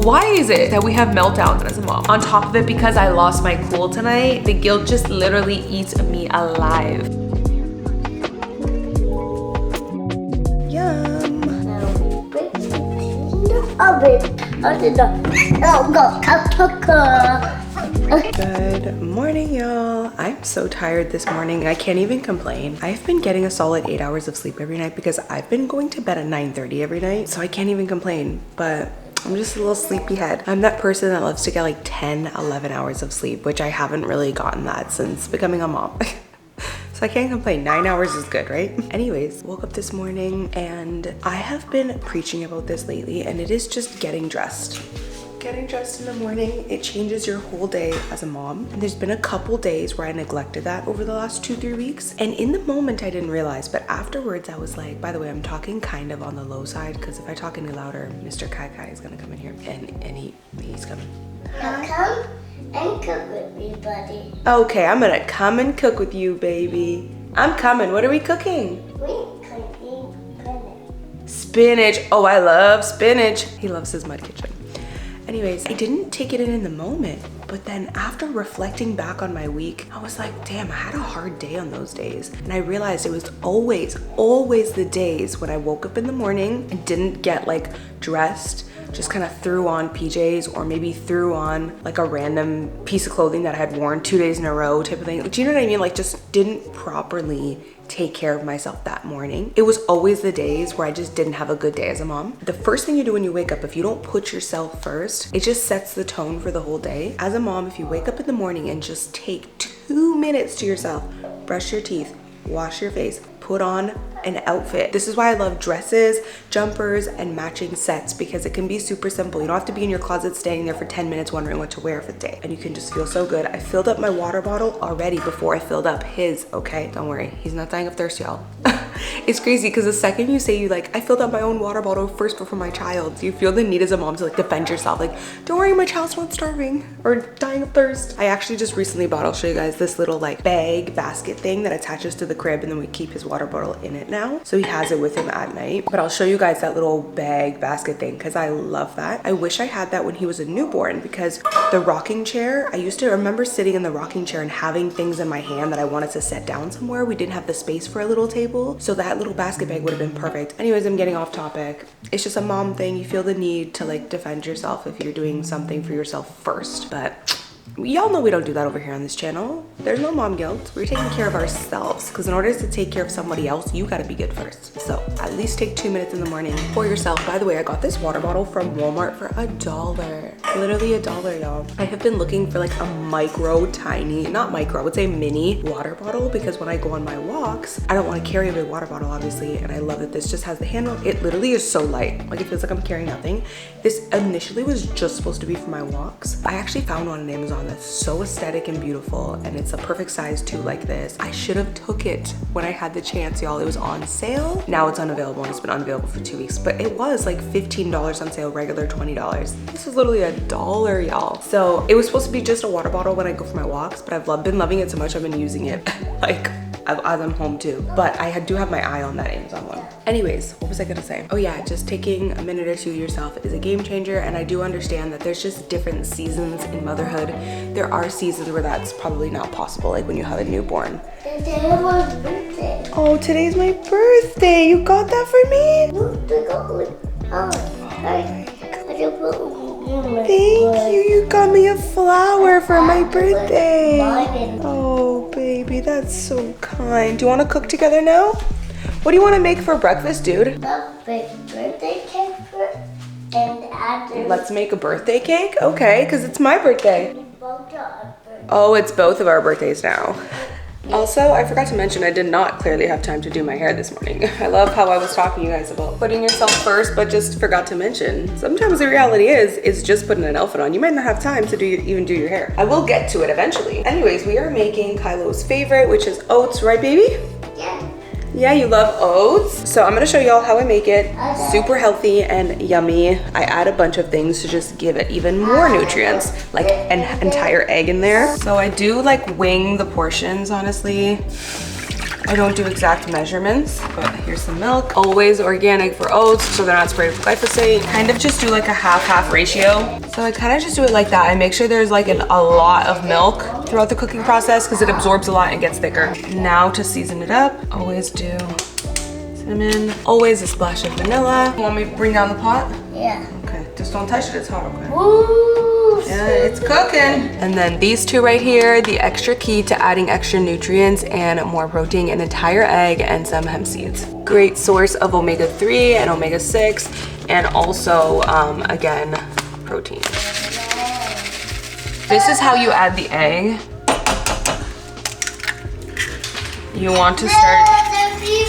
Why is it that we have meltdowns as a mom? On top of it, because I lost my cool tonight, the guilt just literally eats me alive. Yum. Good morning, y'all. I'm so tired this morning. I can't even complain. I've been getting a solid 8 hours of sleep every night because I've been going to bed at 9:30 every night, so I can't even complain. But I'm just a little sleepyhead. I'm that person that loves to get like 10, 11 hours of sleep, which I haven't really gotten that since becoming a mom. So I can't complain. 9 hours is good, right? Anyways, woke up this morning and I have been preaching about this lately, and it is just getting dressed. Getting dressed in the morning, it changes your whole day as a mom. And there's been a couple days where I neglected that over the last 2-3 weeks. And in the moment, I didn't realize, but afterwards I was like, by the way, I'm talking kind of on the low side because if I talk any louder, Mr. Kai Kai is gonna come in here and he's coming. Come and cook with me, buddy. Okay, I'm gonna come and cook with you, baby. I'm coming. What are we cooking? We're cooking spinach. Spinach. Oh, I love spinach. He loves his mud kitchen. Anyways, I didn't take it in the moment, but then after reflecting back on my week, I was like, damn, I had a hard day on those days. And I realized it was always the days when I woke up in the morning and didn't get like dressed, just kind of threw on PJs or maybe threw on like a random piece of clothing that I had worn 2 days in a row type of thing. Do you know what I mean? Like just didn't properly take care of myself that morning. It was always the days where I just didn't have a good day as a mom. The first thing you do when you wake up, if you don't put yourself first, it just sets the tone for the whole day. As a mom, if you wake up in the morning and just take 2 minutes to yourself, brush your teeth, wash your face, put on an outfit. This is why I love dresses, jumpers, and matching sets because it can be super simple. You don't have to be in your closet standing there for 10 minutes wondering what to wear for the day. And you can just feel so good. I filled up my water bottle already before I filled up his, okay? Don't worry, he's not dying of thirst, y'all. It's crazy because the second you say I filled up my own water bottle first before my child's, you feel the need as a mom to like defend yourself. Like, don't worry, my child's not starving or dying of thirst. I actually just recently bought, I'll show you guys this little like bag basket thing that attaches to the crib, and then we keep his water bottle in it now. So he has it with him at night. But I'll show you guys that little bag basket thing because I love that. I wish I had that when he was a newborn because the rocking chair, I used to remember sitting in the rocking chair and having things in my hand that I wanted to set down somewhere. We didn't have the space for a little table. So that little basket bag would have been perfect. Anyways, I'm getting off topic. It's just a mom thing. You feel the need to like defend yourself if you're doing something for yourself first. But y'all know we don't do that over here on this channel. There's no mom guilt. We're taking care of ourselves because in order to take care of somebody else, you gotta be good first. So at least take 2 minutes in the morning for yourself. By the way, I got this water bottle from Walmart for $1. Literally $1, y'all. I have been looking for like a micro, tiny, not micro, I would say mini water bottle because when I go on my walks, I don't want to carry a big water bottle, obviously. And I love that this just has the handle. It literally is so light. Like it feels like I'm carrying nothing. This initially was just supposed to be for my walks. I actually found one on Amazon that's so aesthetic and beautiful, and it's a perfect size too, like this. I should have took it when I had the chance, y'all. It was on sale. Now it's unavailable, and it's been unavailable for 2 weeks, but it was like $15 on sale, regular $20. This is literally $1, y'all. So it was supposed to be just a water bottle when I go for my walks, but I've been loving it so much I've been using it like as I'm home too. But I do have my eye on that Amazon one. Anyways, what was I gonna say? Oh yeah, just taking a minute or two yourself is a game changer. And I do understand that there's just different seasons in motherhood. There are seasons where that's probably not possible, like when you have a newborn. Today was birthday. Oh, today's my birthday. You got that for me? Thank you. You got me a flower for my birthday. Oh, baby, that's so kind. Do you want to cook together now? What do you want to make for breakfast, dude? Birthday cake first, and after. Let's make a birthday cake? Okay, because it's my birthday. Both our birthdays. Oh, it's both of our birthdays now. Also, I forgot to mention I did not clearly have time to do my hair this morning. I love how I was talking to you guys about putting yourself first, but just forgot to mention. Sometimes the reality is just putting an outfit on. You might not have time to even do your hair. I will get to it eventually. Anyways, we are making Kylo's favorite, which is oats, right, baby? Yeah. Yeah, you love oats. So I'm gonna show y'all how I make it. Super healthy and yummy. I add a bunch of things to just give it even more nutrients, like an entire egg in there. So I do like wing the portions, honestly. I don't do exact measurements, but here's some milk. Always organic for oats, so they're not sprayed with glyphosate. Kind of just do like a half-half ratio. So I kind of just do it like that. I make sure there's like a lot of milk throughout the cooking process because it absorbs a lot and gets thicker. Now to season it up, always do cinnamon, always a splash of vanilla. You want me to bring down the pot? Yeah. Okay, just don't touch it, it's hot, okay? Ooh, Yeah, it's cooking. And then these two right here, the extra key to adding extra nutrients and more protein, an entire egg and some hemp seeds. Great source of omega-3 and omega-6, and also, again, protein. This is how you add the egg. You want to start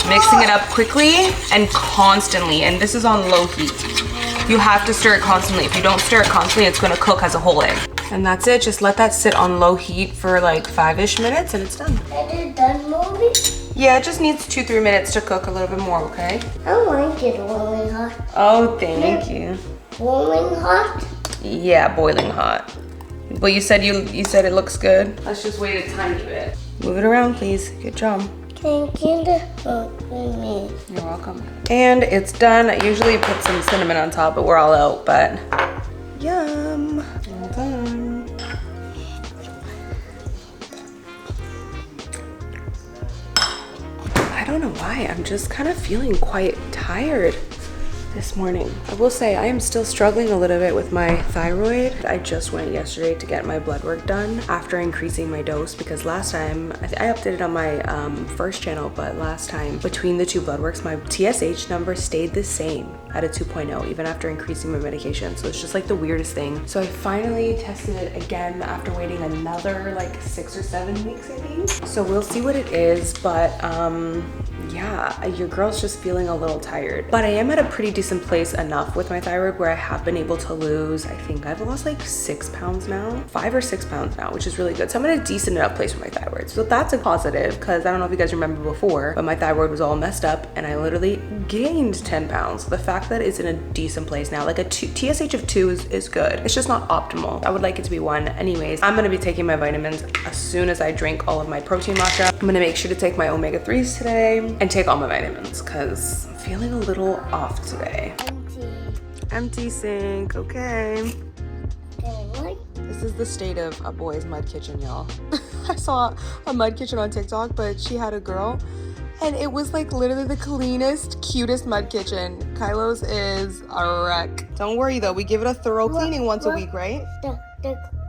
mixing it up quickly and constantly, and this is on low heat. You have to stir it constantly. If you don't stir it constantly, it's gonna cook as a whole egg. And that's it, just let that sit on low heat for like 5-ish minutes and it's done. Is it done, Mommy? Yeah, it just needs 2-3 minutes to cook a little bit more, okay? I like it boiling hot. Oh, thank you. Boiling hot? Yeah, boiling hot. Well, you said it looks good. Let's just wait a tiny bit. Move it around, please. Good job. Thank you for me. You're welcome. And it's done. I usually put some cinnamon on top, but we're all out, but yum. All done. I don't know why, I'm just kind of feeling quite tired this morning. I will say I am still struggling a little bit with my thyroid. I just went yesterday to get my blood work done after increasing my dose because last time, I updated on my first channel, but last time between the two blood works, my TSH number stayed the same at a 2.0 even after increasing my medication. So it's just like the weirdest thing. So I finally tested it again after waiting another like 6 or 7 weeks, I think. So we'll see what it is, but yeah, your girl's just feeling a little tired. But I am at a pretty decent place enough with my thyroid where I have been able to lose, I think I've lost like 6 pounds now, 5 or 6 pounds now, which is really good. So I'm at a decent enough place with my thyroid. So that's a positive because I don't know if you guys remember before, but my thyroid was all messed up and I literally gained 10 pounds. So the fact that it's in a decent place now, like a TSH of 2 is good. It's just not optimal. I would like it to be 1. Anyways, I'm gonna be taking my vitamins as soon as I drink all of my protein matcha. I'm gonna make sure to take my omega-3s today and take all my vitamins because I'm feeling a little off today. Empty sink, okay. This is the state of a boy's mud kitchen, y'all. I saw a mud kitchen on TikTok, but she had a girl and it was like literally the cleanest, cutest mud kitchen. Kylo's is a wreck. Don't worry though, we give it a thorough cleaning once a week, right?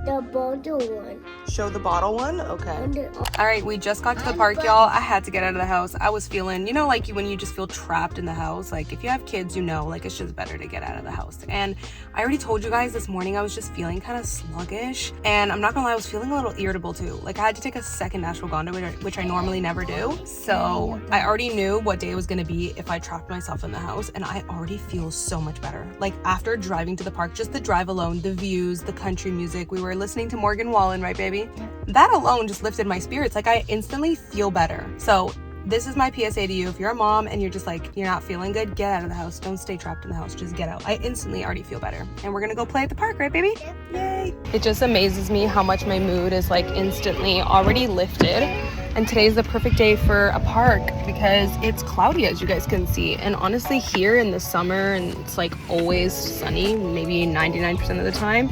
The bottle one. Show the bottle one? Okay. All right, we just got to the park, y'all. I had to get out of the house. I was feeling, you know, like when you just feel trapped in the house. Like if you have kids, you know, like it's just better to get out of the house. And I already told you guys this morning I was just feeling kind of sluggish. And I'm not gonna lie, I was feeling a little irritable too. Like I had to take a second ashwagandha, which I normally never do. So I already knew what day it was gonna be if I trapped myself in the house. And I already feel so much better. Like after driving to the park, just the drive alone, the views, the country music, we were listening to Morgan Wallen, right baby? That alone just lifted my spirits. Like I instantly feel better. So this is my PSA to you. If you're a mom and you're just like, you're not feeling good, get out of the house. Don't stay trapped in the house, just get out. I instantly already feel better. And we're gonna go play at the park, right baby? Yay. It just amazes me how much my mood is like instantly already lifted. And today's the perfect day for a park because it's cloudy, as you guys can see. And honestly, here in the summer, and it's like always sunny, maybe 99% of the time.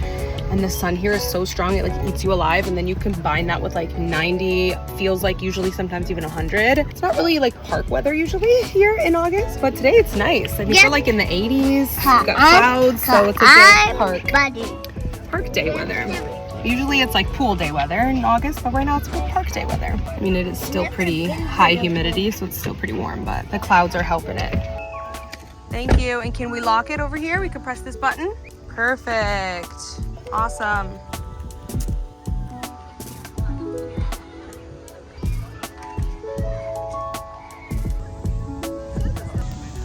And the sun here is so strong, it like eats you alive. And then you combine that with like 90, feels like usually sometimes even 100. It's not really like park weather usually here in August, but today it's nice. I think we're like in the 80s. We've got clouds, so it's a good park day weather. Usually it's like pool day weather in August, but right now it's park day weather. I mean, it is still pretty high humidity, so it's still pretty warm, but the clouds are helping it. Thank you. And can we lock it over here? We can press this button. Perfect. Awesome.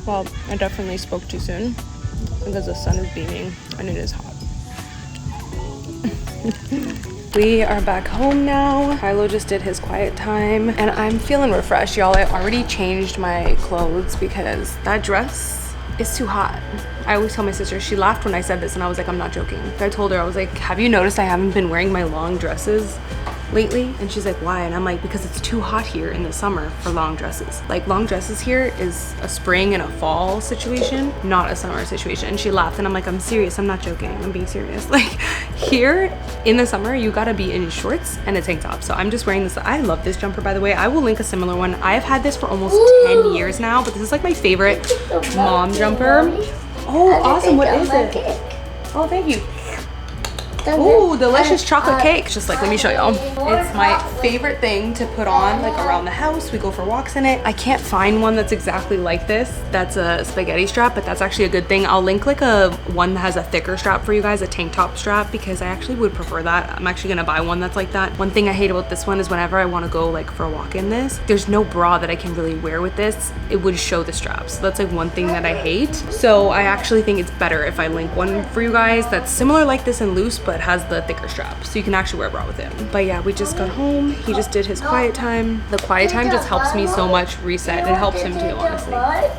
Well, I definitely spoke too soon because the sun is beaming and it is hot. We are back home now. Kylo just did his quiet time and I'm feeling refreshed, y'all. I already changed my clothes because that dress is too hot. I always tell my sister, she laughed when I said this and I was like, I'm not joking. I told her, I was like, have you noticed I haven't been wearing my long dresses lately? And she's like, why? And I'm like, because it's too hot here in the summer for long dresses. Like long dresses here is a spring and a fall situation, not a summer situation. And she laughed and I'm like, I'm serious, I'm not joking, I'm being serious. Like here in the summer, you gotta be in shorts and a tank top. So I'm just wearing this. I love this jumper, by the way. I will link a similar one. I've had this for almost 10 years now, but this is like my favorite mom jumper. Oh, awesome, what is it? Oh, thank you. Ooh, delicious chocolate cake. Just like, let me show y'all. It's my favorite thing to put on like around the house. We go for walks in it. I can't find one that's exactly like this. That's a spaghetti strap, but that's actually a good thing. I'll link like a one that has a thicker strap for you guys, a tank top strap, because I actually would prefer that. I'm actually gonna buy one that's like that. One thing I hate about this one is whenever I wanna go like for a walk in this, there's no bra that I can really wear with this. It would show the straps. So that's like one thing that I hate. So I actually think it's better if I link one for you guys that's similar like this and loose, but has the thicker strap, so you can actually wear a bra with it. But yeah, we just got home. He just did his quiet time. The quiet time just helps me so much reset. It helps him too, honestly. I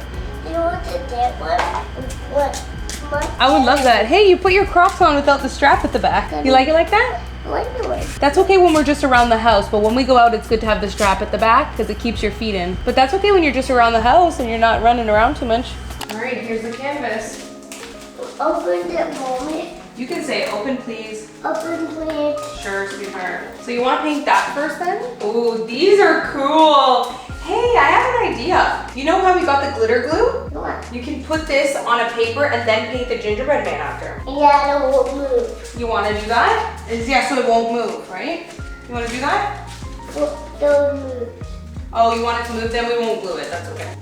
would love that. Hey, you put your Crocs on without the strap at the back. You like it like that? That's okay when we're just around the house, but when we go out, it's good to have the strap at the back because it keeps your feet in. But that's okay when you're just around the house and you're not running around too much. All right, here's the canvas. Open the moment. You can say open, please. Open, please. Sure, sweetheart. So you want to paint that first then? Ooh, these are cool. Hey, I have an idea. You know how we got the glitter glue? What? You can put this on a paper and then paint the gingerbread man after. Yeah, it won't move. You want to do that? Yeah, so it won't move, right? You want to do that? Don't move. Oh, you want it to move? Then we won't glue it. That's okay.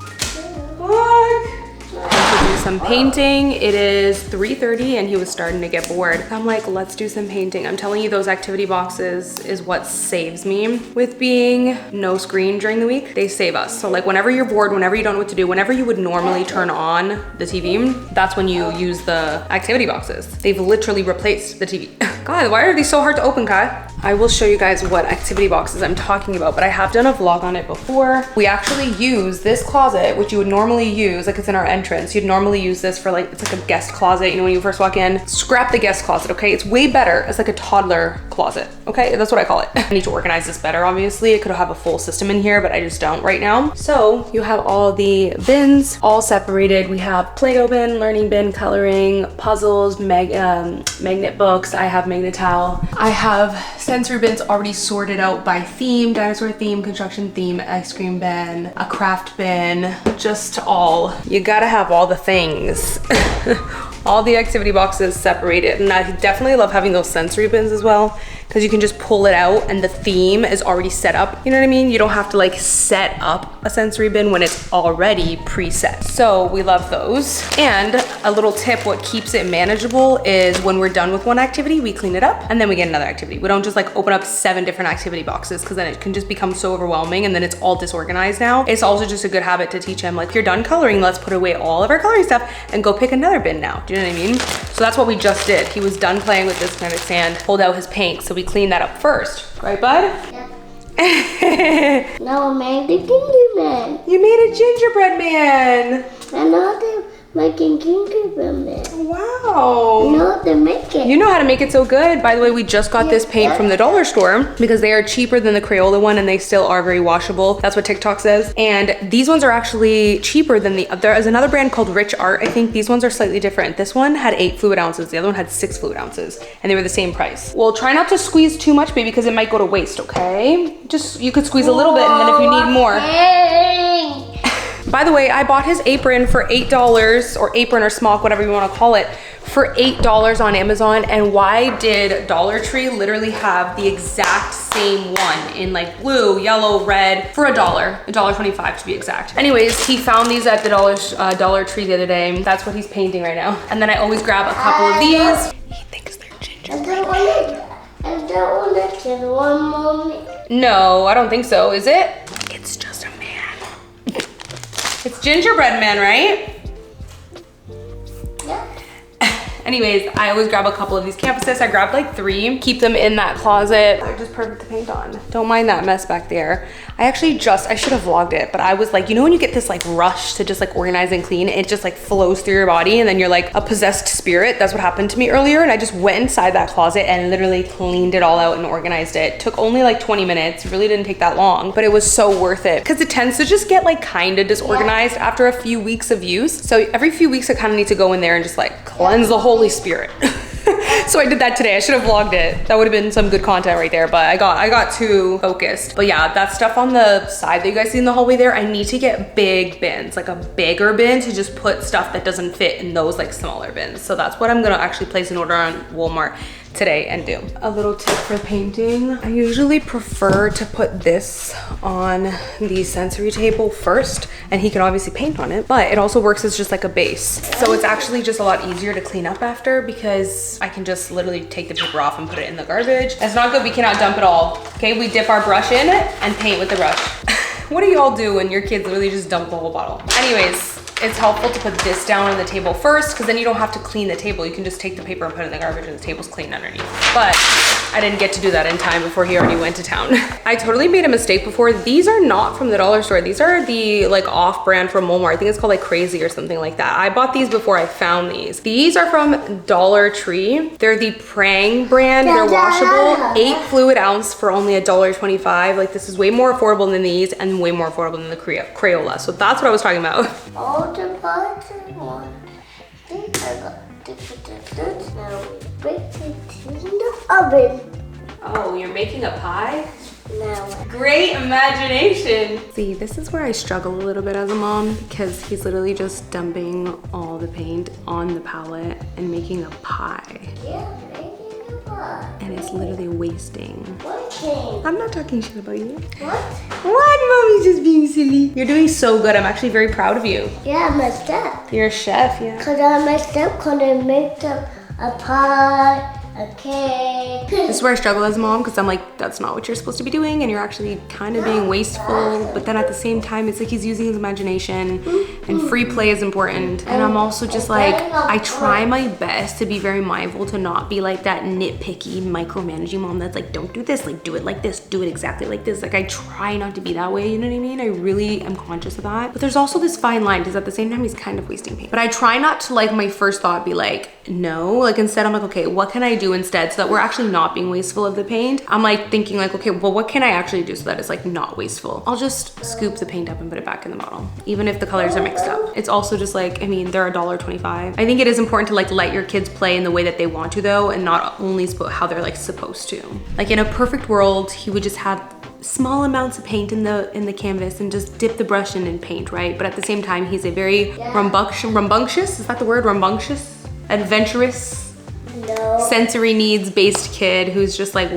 Look. To do some painting. It is 3:30 and he was starting to get bored. I'm like, let's do some painting. I'm telling you, those activity boxes is what saves me with being no screen during the week. They save us. So like whenever you're bored, whenever you don't know what to do, whenever you would normally turn on the TV, that's when you use the activity boxes. They've literally replaced the TV. God, why are these so hard to open, Kai? I will show you guys what activity boxes I'm talking about, but I have done a vlog on it before. We actually use this closet, which you would normally use, like it's in our entrance. You'd normally use this for like, it's like a guest closet, you know, when you first walk in. Scrap the guest closet, okay? It's way better. It's like a toddler closet, okay? That's what I call it. I need to organize this better, obviously. I could have a full system in here, but I just don't right now. So you have all the bins all separated. We have Play-Doh bin, learning bin, coloring, puzzles, magnet books. I have Magnetal. I have sensory bins already sorted out by theme, dinosaur theme, construction theme, ice cream bin, a craft bin, just all. You gotta have all the things. All the activity boxes separated. And I definitely love having those sensory bins as well, because you can just pull it out and the theme is already set up. You know what I mean? You don't have to like set up a sensory bin when it's already preset. So we love those. And a little tip, what keeps it manageable is when we're done with one activity, we clean it up and then we get another activity. We don't just like open up 7 different activity boxes, because then it can just become so overwhelming and then it's all disorganized now. It's also just a good habit to teach him, like, you're done coloring, let's put away all of our coloring stuff and go pick another bin now. Do you know what I mean? So that's what we just did. He was done playing with this kinetic sand, pulled out his paint, so we cleaned that up first. Right, bud? Yep. Now I made the gingerbread man. You made a gingerbread man. And now they're making gingerbread man. Wow. No, they make it. You know how to make it so good. By the way, we just got this paint from the dollar store because they are cheaper than the Crayola one and they still are very washable. That's what TikTok says. And these ones are actually cheaper than there is another brand called Rich Art. I think these ones are slightly different. This one had 8 fluid ounces. The other one had 6 fluid ounces and they were the same price. Well, try not to squeeze too much, baby, because it might go to waste, okay? Just, you could squeeze a little bit and then if you need more. By the way, I bought his apron for $8, or apron or smock, whatever you want to call it, for $8 on Amazon. And why did Dollar Tree literally have the exact same one in like blue, yellow, red for $1.25 to be exact. Anyways, he found these at the Dollar Tree the other day. That's what he's painting right now. And then I always grab a couple of these. He thinks they're gingerbread. I don't want to kill one moment. No, I don't think so. Is it? It's just a man. It's gingerbread man, right? Yeah. Anyways, I always grab a couple of these canvas discs. I grabbed like 3, keep them in that closet. They're just perfect to paint on. Don't mind that mess back there. I should have vlogged it, but I was like, you know when you get this like rush to just like organize and clean, it just like flows through your body and then you're like a possessed spirit. That's what happened to me earlier. And I just went inside that closet and literally cleaned it all out and organized it. Took only like 20 minutes, really didn't take that long, but it was so worth it because it tends to just get like kind of disorganized after a few weeks of use. So every few weeks I kind of need to go in there and just like cleanse the Holy Spirit. So I did that today. I should have vlogged it. That would have been some good content right there, but I got too focused. But yeah, that stuff on the side that you guys see in the hallway there, I need to get big bins, like a bigger bin to just put stuff that doesn't fit in those like smaller bins. So that's what I'm gonna actually place an order on Walmart today and do. A little tip for painting. I usually prefer to put this on the sensory table first, and he can obviously paint on it, but it also works as just like a base. So it's actually just a lot easier to clean up after because I can just literally take the paper off and put it in the garbage. It's not good, we cannot dump it all. Okay, we dip our brush in and paint with the brush. What do y'all do when your kids literally just dump the whole bottle? Anyways, it's helpful to put this down on the table first because then you don't have to clean the table. You can just take the paper and put it in the garbage and the table's clean underneath. But I didn't get to do that in time before he already went to town. I totally made a mistake before. These are not from the dollar store. These are the like off-brand from Walmart. I think it's called like Crazy or something like that. I bought these before I found these. These are from Dollar Tree. They're the Prang brand. They're washable. 8 fluid ounce for only $1.25. Like this is way more affordable than these and way more affordable than the Crayola. So that's what I was talking about. All the parts I want. I got to put this. Now we break it in the oven. Oh, you're making a pie? Now Great imagination. See, this is where I struggle a little bit as a mom because he's literally just dumping all the paint on the palette and making a pie. yeah, making a pie. And it's literally wasting. What thing? I'm not talking shit about you. What? What? Mommy's just being silly. You're doing so good. I'm actually very proud of you. Yeah, I messed up. You're a chef, yeah. Cause I messed up cause I made a pie, a cake. This is where I struggle as a mom because I'm like, that's not what you're supposed to be doing and you're actually kind of being wasteful, but then at the same time, it's like he's using his imagination and free play is important. And I'm also just like, I try my best to be very mindful to not be like that nitpicky, micromanaging mom that's like, don't do this, like do it like this, do it exactly like this. Like I try not to be that way, you know what I mean? I really am conscious of that. But there's also this fine line because at the same time, he's kind of wasting paint. But I try not to like my first thought be like, no, like instead I'm like, okay, what can I do instead so that we're actually not being wasteful of the paint? I'm like thinking like, okay, well, what can I actually do so that it's like not wasteful? I'll just scoop the paint up and put it back in the bottle, even if the colors are mixed up. It's also just like, I mean, they're $1.25. I think it is important to like let your kids play in the way that they want to though, and not only how they're like supposed to. Like in a perfect world, he would just have small amounts of paint in the canvas and just dip the brush in and paint, right? But at the same time, he's a very rambunctious, is that the word? Rambunctious? Adventurous, No. sensory needs based kid who's just like,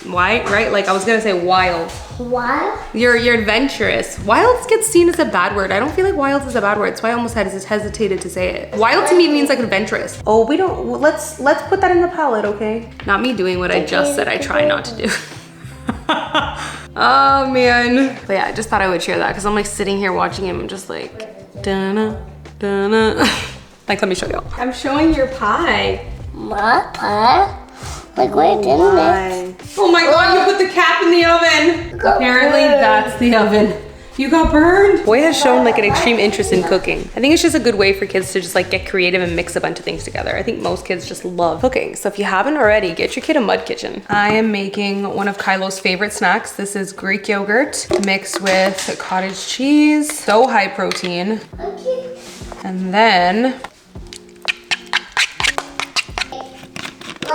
why, right? Like I was gonna say wild. Wild? You're adventurous. Wild gets seen as a bad word. I don't feel like wild is a bad word, so I almost hesitated to say it. Wild to me means like adventurous. Oh, we don't, let's put that in the palette, okay? Not me doing what I just said I try not to do. Oh man. But yeah, I just thought I would share that because I'm like sitting here watching him and just like, dun-na, dun-na. Like, let me show y'all. I'm showing your pie. My pie? Like, wait, didn't it? Oh my God, you put the cap in the oven. Apparently that's the oven. You got burned. Boy has shown like an extreme interest in cooking. I think it's just a good way for kids to just like get creative and mix a bunch of things together. I think most kids just love cooking. So if you haven't already, get your kid a mud kitchen. I am making one of Kylo's favorite snacks. This is Greek yogurt mixed with cottage cheese. So high protein. Okay. And then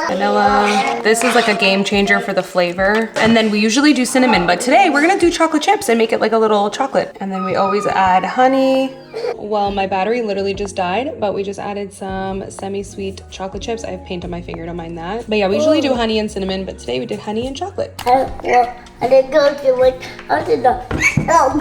vanilla. This is like a game changer for the flavor. And then we usually do cinnamon, but today we're gonna do chocolate chips and make it like a little chocolate. And then we always add honey. Well, my battery literally just died, but we just added some semi-sweet chocolate chips. I have paint on my finger, don't mind that. But yeah, we usually do honey and cinnamon, but today we did honey and chocolate. I didn't go to it. I did not. Oh,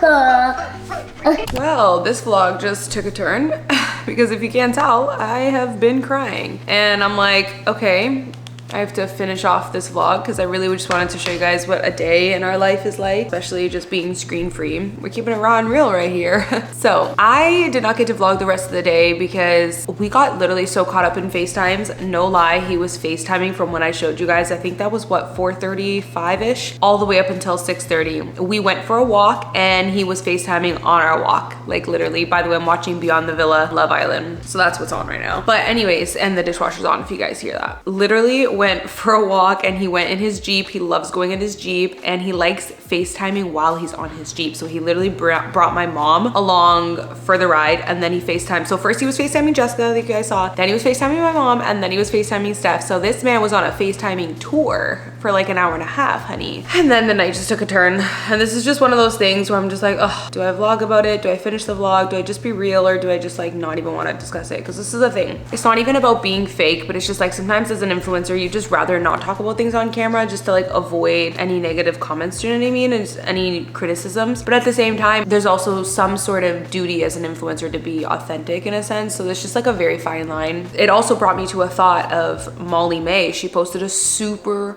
go. Well, this vlog just took a turn because if you can't tell, I have been crying. And I'm like, okay, I have to finish off this vlog because I really just wanted to show you guys what a day in our life is like, especially just being screen free. We're keeping it raw and real right here. So I did not get to vlog the rest of the day because we got literally so caught up in FaceTimes. No lie, he was FaceTiming from when I showed you guys. I think that was what, 4:35-ish, all the way up until 6:30. We went for a walk and he was FaceTiming on our walk. Like literally, by the way, I'm watching Beyond the Villa, Love Island. So that's what's on right now. But anyways, and the dishwasher's on if you guys hear that. Literally went for a walk and he went in his Jeep. He loves going in his Jeep and he likes FaceTiming while he's on his Jeep. So he literally brought my mom along for the ride and then he FaceTimed. So first he was FaceTiming Jessica, like you guys saw. Then he was FaceTiming my mom and then he was FaceTiming Steph. So this man was on a FaceTiming tour for like an hour and a half, honey. And then the night just took a turn. And this is just one of those things where I'm just like, oh, do I vlog about it? Do I finish the vlog? Do I just be real or do I just like not even want to discuss it? Because this is the thing. It's not even about being fake, but it's just like sometimes as an influencer, you just rather not talk about things on camera just to like avoid any negative comments, do you know what I mean? And just any criticisms. But at the same time, there's also some sort of duty as an influencer to be authentic in a sense. So there's just like a very fine line. It also brought me to a thought of Molly May. She posted a super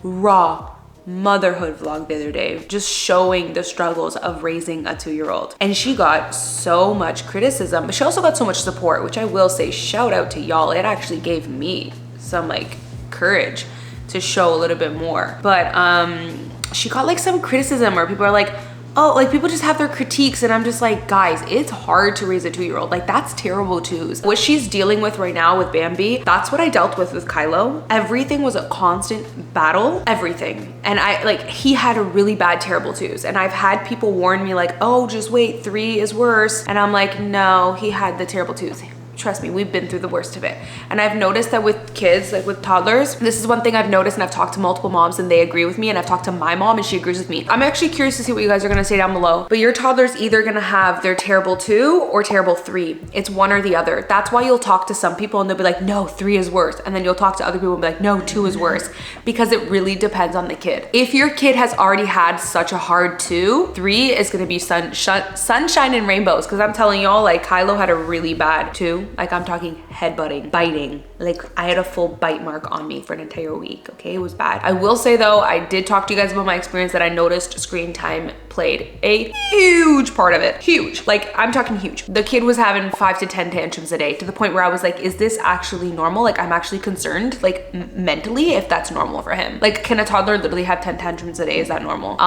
raw motherhood vlog the other day, just showing the struggles of raising a 2-year-old. And she got so much criticism, but she also got so much support, which I will say, shout out to y'all. It actually gave me some like courage to show a little bit more. But she got like some criticism where people are like, oh, like people just have their critiques and I'm just like, guys, it's hard to raise a 2-year-old. Like that's terrible twos. What she's dealing with right now with Bambi, that's what I dealt with Kylo. Everything was a constant battle, everything. And he had a really bad terrible twos. And I've had people warn me like, oh, just wait, 3 is worse. And I'm like, no, he had the terrible twos. Trust me, we've been through the worst of it. And I've noticed that with kids, like with toddlers, this is one thing I've noticed and I've talked to multiple moms and they agree with me and I've talked to my mom and she agrees with me. I'm actually curious to see what you guys are gonna say down below. But your toddler's either gonna have their terrible 2 or terrible 3. It's one or the other. That's why you'll talk to some people and they'll be like, no, 3 is worse. And then you'll talk to other people and be like, no, 2 is worse. Because it really depends on the kid. If your kid has already had such a hard 2, 3 is gonna be sunshine and rainbows. Cause I'm telling y'all, like Kylo had a really bad 2. Like I'm talking headbutting, biting. Like I had a full bite mark on me for an entire week, okay? It was bad. I will say though, I did talk to you guys about my experience that I noticed screen time played a huge part of it. Huge, like I'm talking huge. The kid was having 5 to 10 tantrums a day to the point where I was like, is this actually normal? Like I'm actually concerned, like mentally, if that's normal for him. Like can a toddler literally have 10 tantrums a day? Is that normal?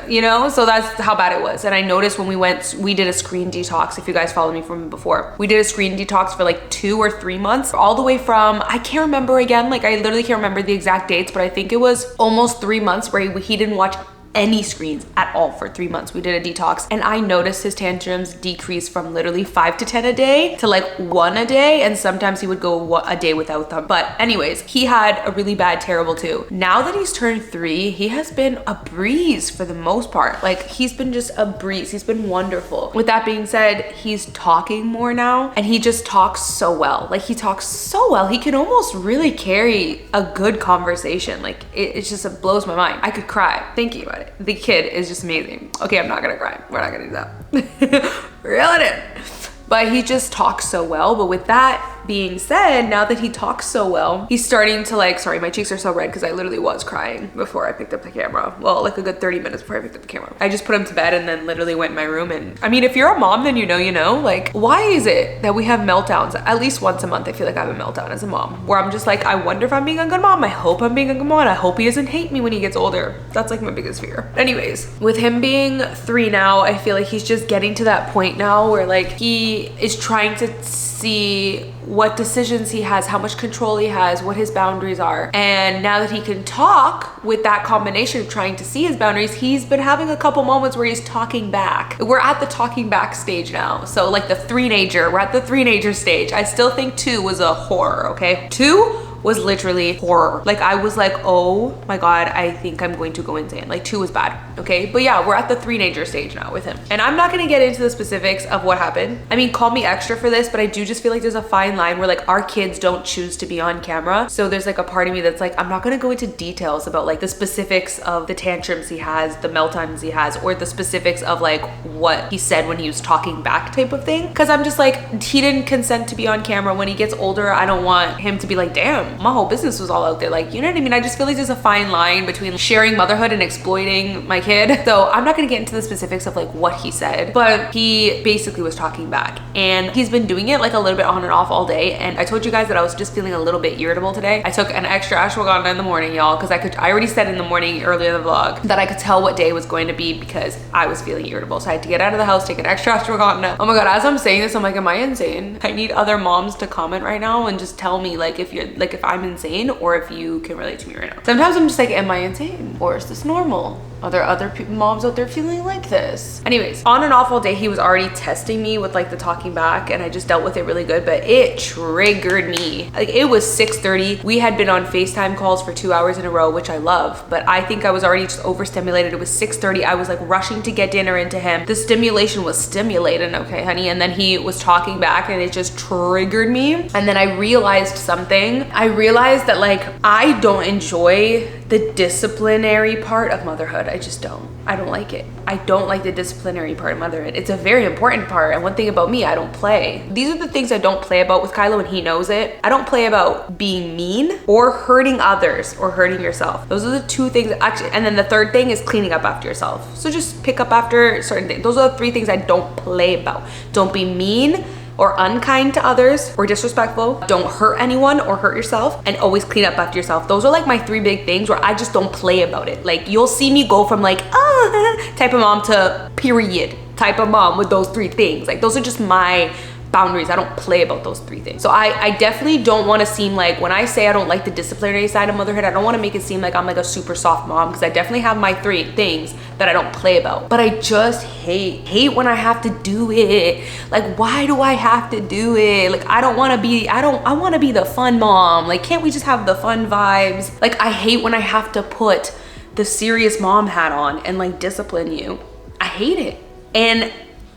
You know, so that's how bad it was. And I noticed when we did a screen detox, if you guys followed me from before, we did a screen detox for like 2 or 3 months, all the way from, I can't remember again, like I literally can't remember the exact dates, but I think it was almost 3 months where he didn't watch any screens at all for 3 months. We did a detox and I noticed his tantrums decrease from literally 5 to 10 a day to like 1 a day. And sometimes he would go a day without them. But anyways, he had a really bad terrible 2. Now that he's turned 3, he has been a breeze for the most part. Like he's been just a breeze. He's been wonderful. With that being said, he's talking more now and he just talks so well. Like he talks so well. He can almost really carry a good conversation. Like it just blows my mind. I could cry thinking about it. The kid is just amazing. Okay, I'm not gonna cry. We're not gonna do that. Reel it in. But he just talks so well. But with that being said, now that he talks so well, he's starting to like, sorry, my cheeks are so red because I literally was crying before I picked up the camera. Well, like a good 30 minutes before I picked up the camera. I just put him to bed and then literally went in my room. And I mean, if you're a mom, then you know, like, why is it that we have meltdowns? At least once a month, I feel like I have a meltdown as a mom where I'm just like, I wonder if I'm being a good mom. I hope I'm being a good mom. I hope he doesn't hate me when he gets older. That's like my biggest fear. Anyways, with him being 3 now, I feel like he's just getting to that point now where like he is trying to see what decisions he has, how much control he has, what his boundaries are. And now that he can talk with that combination of trying to see his boundaries, he's been having a couple moments where he's talking back. We're at the talking back stage now. So like the 3-nager, we're at the 3-nager stage. I still think 2 was a horror, okay? 2 was literally horror. Like I was like, oh my God, I think I'm going to go insane. Like 2 was bad, okay? But yeah, we're at the 3-nager stage now with him. And I'm not gonna get into the specifics of what happened. I mean, call me extra for this, but I do just feel like there's a fine line where like our kids don't choose to be on camera. So there's like a part of me that's like, I'm not gonna go into details about like the specifics of the tantrums he has, the meltdowns he has, or the specifics of like what he said when he was talking back type of thing. Cause I'm just like, he didn't consent to be on camera. When he gets older, I don't want him to be like, damn, my whole business was all out there. Like, you know what I mean? I just feel like there's a fine line between sharing motherhood and exploiting my kid. So I'm not gonna get into the specifics of like what he said, but he basically was talking back, and he's been doing it like a little bit on and off all day. And I told you guys that I was just feeling a little bit irritable today. I took an extra ashwagandha in the morning, y'all, because I already said in the morning earlier in the vlog that I could tell what day was going to be because I was feeling irritable. So I had to get out of the house, take an extra ashwagandha. Oh my God, as I'm saying this, I'm like, am I insane? I need other moms to comment right now and just tell me like if I'm insane or if you can relate to me right now. Sometimes I'm just like, am I insane or is this normal? Are there other moms out there feeling like this? Anyways, on and off all day, he was already testing me with like the talking back, and I just dealt with it really good, but it triggered me. Like, it was 6:30. We had been on FaceTime calls for 2 hours in a row, which I love, but I think I was already just overstimulated. It was 6:30. I was like rushing to get dinner into him. The stimulation was stimulating, okay, honey? And then he was talking back and it just triggered me. And then I realized something. I realized that like, I don't enjoy the disciplinary part of motherhood. I just don't. I don't like it. I don't like the disciplinary part of motherhood. It's a very important part. And one thing about me, I don't play. These are the things I don't play about with Kylo, and he knows it. I don't play about being mean or hurting others or hurting yourself. Those are the two things actually. And then the third thing is cleaning up after yourself. So just pick up after certain things. Those are the three things I don't play about. Don't be mean or unkind to others or disrespectful. Don't hurt anyone or hurt yourself, and always clean up after yourself. Those are like my three big things where I just don't play about it. Like, you'll see me go from like, type of mom to period type of mom with those three things. Like, those are just my boundaries. I don't play about those three things. So I definitely don't want to seem like, when I say I don't like the disciplinary side of motherhood, I don't want to make it seem like I'm like a super soft mom, because I definitely have my three things that I don't play about. But I just hate when I have to do it. Like, why do I have to do it? Like, I want to be the fun mom. Like, can't we just have the fun vibes? Like, I hate when I have to put the serious mom hat on and like discipline you. I hate it. And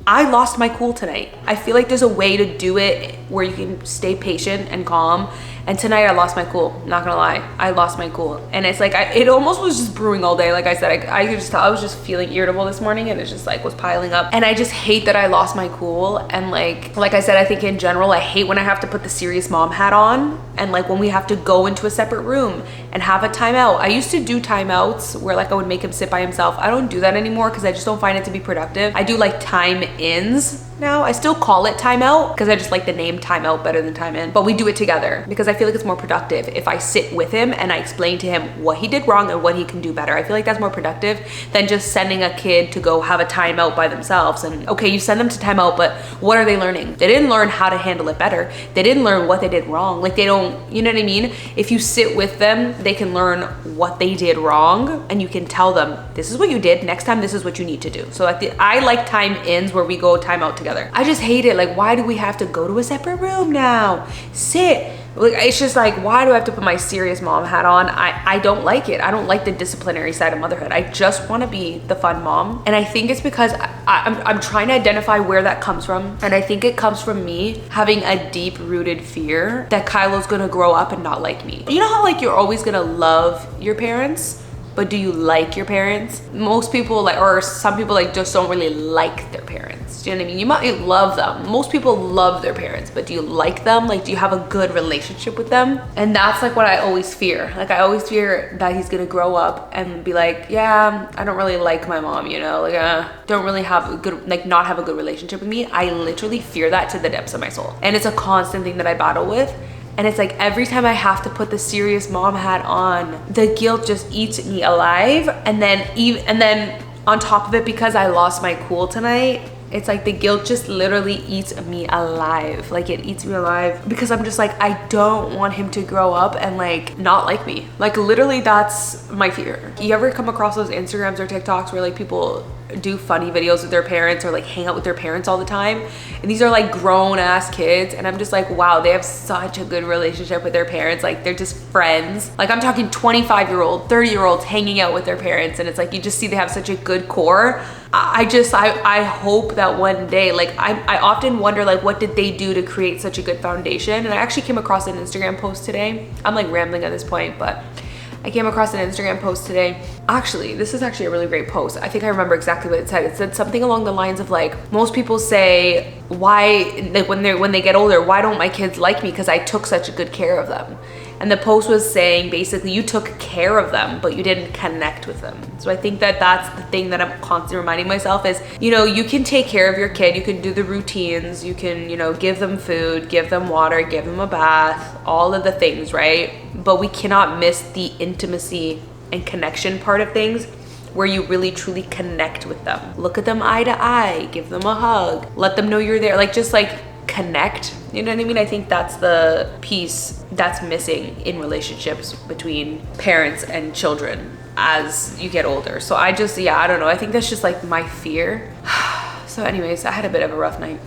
I lost my cool tonight. I feel like there's a way to do it where you can stay patient and calm. And tonight I lost my cool, not gonna lie. I lost my cool. And it's like, it almost was just brewing all day. Like I said, I was just feeling irritable this morning, and it just like was piling up. And I just hate that I lost my cool. And like I said, I think in general, I hate when I have to put the serious mom hat on. And like when we have to go into a separate room and have a timeout. I used to do timeouts where like I would make him sit by himself. I don't do that anymore because I just don't find it to be productive. I do like time ins now. I still call it timeout because I just like the name timeout better than time in, but we do it together because I feel like it's more productive if I sit with him and I explain to him what he did wrong and what he can do better. I feel like that's more productive than just sending a kid to go have a timeout by themselves. And okay, you send them to timeout, but what are they learning? They didn't learn how to handle it better. They didn't learn what they did wrong. Like, they don't, you know what I mean? If you sit with them, they can learn what they did wrong, and you can tell them, this is what you did, next time this is what you need to do. So I like time ins where we go timeout together. I just hate it. Like, why do we have to go to a separate room now? Sit. Like, it's just like, why do I have to put my serious mom hat on? I don't like it. I don't like the disciplinary side of motherhood. I just want to be the fun mom. And I think it's because I'm trying to identify where that comes from. And I think it comes from me having a deep rooted fear that Kylo's gonna grow up and not like me. You know how like you're always gonna love your parents, but do you like your parents? Most people like, or some people like just don't really like their parents. Do you know what I mean? You might love them. Most people love their parents, but do you like them? Like, do you have a good relationship with them? And that's like what I always fear. Like, I always fear that he's gonna grow up and be like, yeah, I don't really like my mom, you know? Like, don't really have a good, like not have a good relationship with me. I literally fear that to the depths of my soul. And it's a constant thing that I battle with. And it's like every time I have to put the serious mom hat on, the guilt just eats me alive. And then on top of it, because I lost my cool tonight, it's like the guilt just literally eats me alive. Like, it eats me alive because I'm just like, I don't want him to grow up and like not like me. Like, literally, that's my fear. You ever come across those Instagrams or TikToks where like people do funny videos with their parents or like hang out with their parents all the time, and these are like grown ass kids, and I'm just like, wow, they have such a good relationship with their parents. Like, they're just friends. Like, I'm talking 25-year-old 30-year-olds hanging out with their parents, and it's like you just see they have such a good core. I hope that one day, like, I often wonder, like, what did they do to create such a good foundation? And I actually came across an Instagram post today. I'm like rambling at this point, but I came across an Instagram post today. Actually, this is actually a really great post. I think I remember exactly what it said. It said something along the lines of like, most people say, why, like when they get older, why don't my kids like me? Because I took such a good care of them. And the post was saying basically you took care of them, but you didn't connect with them. So I think that that's the thing that I'm constantly reminding myself is, you know, you can take care of your kid, you can do the routines, you can, you know, give them food, give them water, give them a bath, all of the things, right? But we cannot miss the intimacy and connection part of things, where you really truly connect with them. Look at them eye to eye, give them a hug, let them know you're there, like just like connect, you know what I mean? I think that's the piece that's missing in relationships between parents and children as you get older. So I just, yeah, I don't know. I think that's just like my fear. So anyways, I had a bit of a rough night.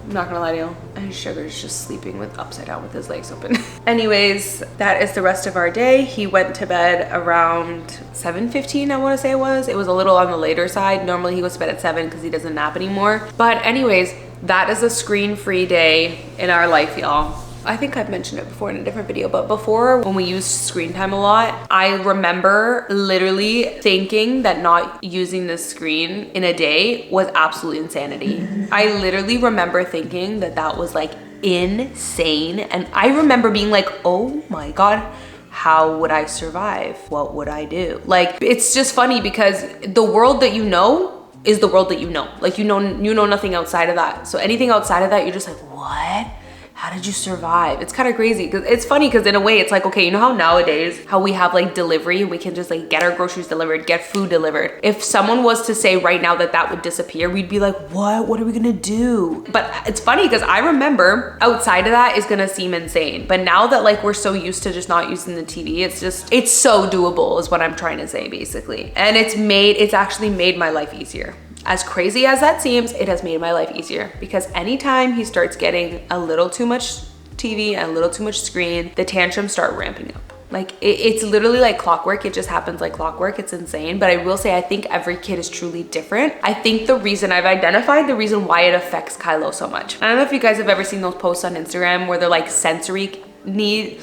I'm not gonna lie to you. And Sugar's just sleeping with upside down with his legs open. Anyways, that is the rest of our day. He went to bed around 7:15, I wanna say it was. It was a little on the later side. Normally he goes to bed at 7 because he doesn't nap anymore. But anyways, that is a screen-free day in our life, y'all. I think I've mentioned it before in a different video, but before, when we used screen time a lot, I remember literally thinking that not using the screen in a day was absolute insanity. I literally remember thinking that that was like insane. And I remember being like, oh my God, how would I survive? What would I do? Like, it's just funny because the world that you know is the world that you know. Like you know nothing outside of that. So anything outside of that, you're just like, what? How did you survive? It's kind of crazy because it's funny because in a way it's like, okay, you know how nowadays, how we have like delivery and we can just like get our groceries delivered, get food delivered. If someone was to say right now that that would disappear, we'd be like, what are we gonna do? But it's funny because I remember outside of that is gonna seem insane. But now that like we're so used to just not using the TV, it's so doable is what I'm trying to say basically. And it's actually made my life easier. As crazy as that seems, it has made my life easier because anytime he starts getting a little too much TV and a little too much screen, the tantrums start ramping up. Like it's literally like clockwork. It just happens like clockwork. It's insane. But I will say, I think every kid is truly different. I think the reason I've identified the reason why it affects Kylo so much. I don't know if you guys have ever seen those posts on Instagram where they're like sensory need,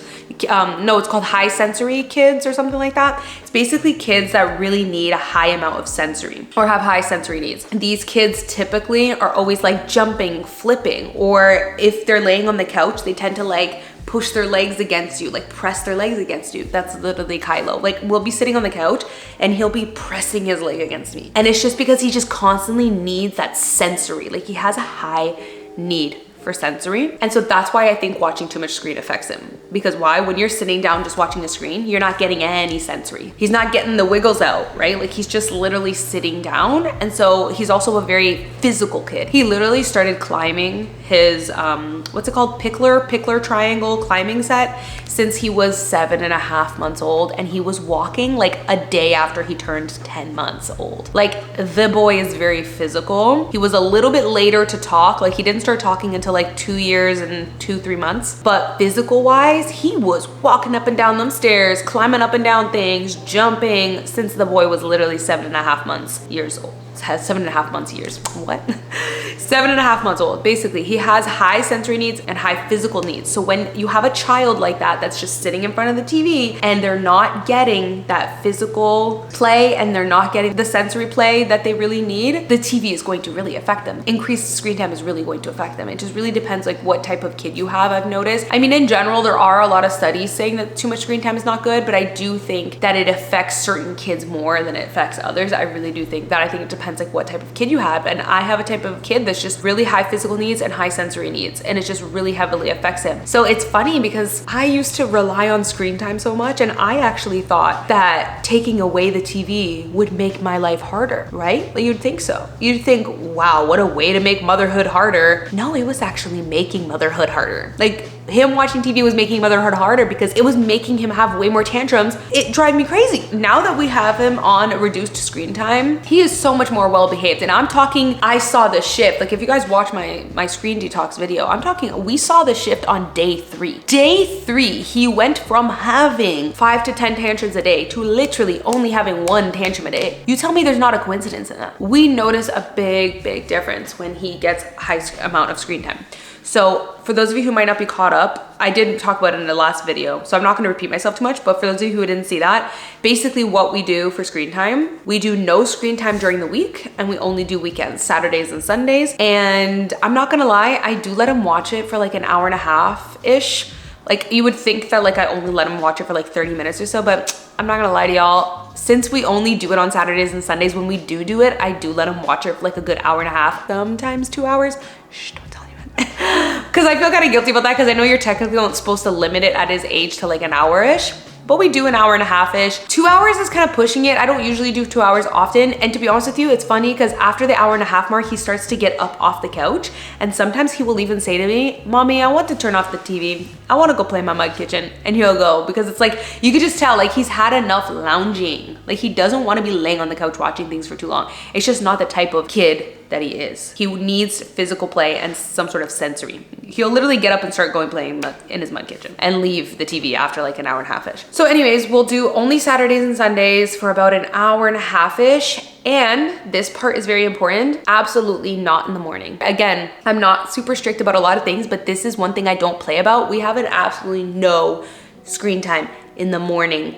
no, it's called high sensory kids or something like that. It's basically kids that really need a high amount of sensory or have high sensory needs. These kids typically are always like jumping, flipping, or if they're laying on the couch, they tend to like push their legs against you, like press their legs against you. That's literally Kylo. Like we'll be sitting on the couch and he'll be pressing his leg against me. And it's just because he just constantly needs that sensory. Like he has a high need for sensory. And so that's why I think watching too much screen affects him. Because why? When you're sitting down just watching a screen, you're not getting any sensory. He's not getting the wiggles out, right? Like he's just literally sitting down. And so he's also a very physical kid. He literally started climbing his, what's it called? Pickler triangle climbing set since he was 7.5 months old. And he was walking like a day after he turned 10 months old. Like the boy is very physical. He was a little bit later to talk. Like he didn't start talking until like 2 years and 2-3 months. But physical wise, he was walking up and down them stairs, climbing up and down things, jumping since the boy was literally 7.5 years old. Has 7.5 months years. What? 7.5 months old. Basically, he has high sensory needs and high physical needs. So when you have a child like that, that's just sitting in front of the TV and they're not getting that physical play and they're not getting the sensory play that they really need, the TV is going to really affect them. Increased screen time is really going to affect them. It just really depends like what type of kid you have, I've noticed. I mean, in general, there are a lot of studies saying that too much screen time is not good, but I do think that it affects certain kids more than it affects others. I really do think that. I think it depends like what type of kid you have. And I have a type of kid that's just really high physical needs and high sensory needs. And it just really heavily affects him. So it's funny because I used to rely on screen time so much. And I actually thought that taking away the TV would make my life harder, right? Like you'd think so. You'd think, wow, what a way to make motherhood harder. No, it was actually making motherhood harder. Like him watching TV was making motherhood harder because it was making him have way more tantrums. It drives me crazy. Now that we have him on reduced screen time, he is so much more well behaved. And I'm talking, I saw the shift. Like if you guys watch my screen detox video, I'm talking, we saw the shift on day 3. Day 3, he went from having 5 to 10 tantrums a day to literally only having 1 tantrum a day. You tell me there's not a coincidence in that. We notice a big difference when he gets high amount of screen time. So for those of you who might not be caught up, I did talk about it in the last video, so I'm not gonna repeat myself too much, but for those of you who didn't see that, basically what we do for screen time, we do no screen time during the week, and we only do weekends, Saturdays and Sundays. And I'm not gonna lie, I do let him watch it for like an hour and a half-ish. Like you would think that like I only let him watch it for like 30 minutes or so, but I'm not gonna lie to y'all. Since we only do it on Saturdays and Sundays, when we do it, I do let him watch it for like a good hour and a half, sometimes 2 hours. Shh, don't tell anyone. Because I feel kind of guilty about that, because I know you're technically not supposed to limit it at his age to like an hour-ish. But we do an hour and a half-ish. 2 hours is kind of pushing it. I don't usually do 2 hours often. And to be honest with you, it's funny because after the hour and a half mark, he starts to get up off the couch. And sometimes he will even say to me, Mommy, I want to turn off the TV. I want to go play in my mud kitchen. And he'll go, because it's like, you could just tell like he's had enough lounging. Like he doesn't want to be laying on the couch watching things for too long. It's just not the type of kid that he is. He needs physical play and some sort of sensory. He'll literally get up and start going playing in his mud kitchen and leave the TV after like an hour and a half-ish. So anyways, we'll do only Saturdays and Sundays for about an hour and a half-ish. And this part is very important, absolutely not in the morning. Again, I'm not super strict about a lot of things, but this is one thing I don't play about. We have an absolutely no screen time in the morning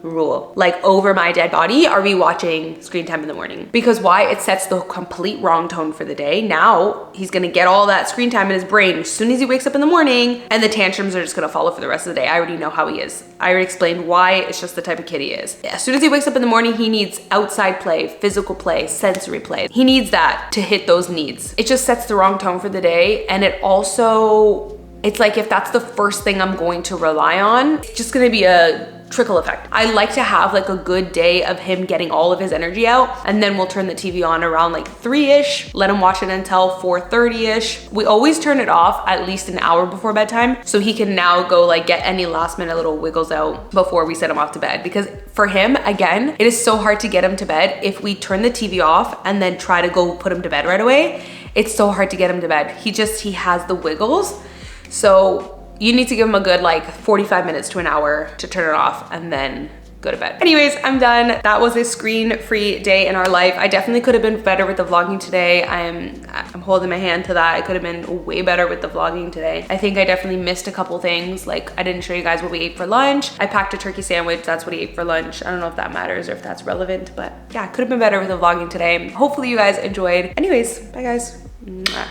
rule. Like over my dead body, are we watching screen time in the morning? Because why? It sets the complete wrong tone for the day. Now he's gonna get all that screen time in his brain as soon as he wakes up in the morning, and the tantrums are just gonna follow for the rest of the day. I already know how he is. I already explained why. It's just the type of kid he is. As soon as he wakes up in the morning, he needs outside play, physical play, sensory play. He needs that to hit those needs. It just sets the wrong tone for the day. And it also, it's like if that's the first thing I'm going to rely on, it's just gonna be a trickle effect. I like to have like a good day of him getting all of his energy out, and then we'll turn the TV on around like 3-ish, let him watch it until 4:30-ish. We always turn it off at least an hour before bedtime, so he can now go like get any last minute little wiggles out before we set him off to bed. Because for him, again, it is so hard to get him to bed. If we turn the TV off and then try to go put him to bed right away, it's so hard to get him to bed. He has the wiggles. So you need to give him a good like 45 minutes to an hour to turn it off and then go to bed. Anyways, I'm done. That was a screen-free day in our life. I definitely could have been better with the vlogging today. I'm holding my hand to that. I could have been way better with the vlogging today. I think I definitely missed a couple things. Like I didn't show you guys what we ate for lunch. I packed a turkey sandwich. That's what he ate for lunch. I don't know if that matters or if that's relevant, but yeah, I could have been better with the vlogging today. Hopefully you guys enjoyed. Anyways, bye guys. Mwah.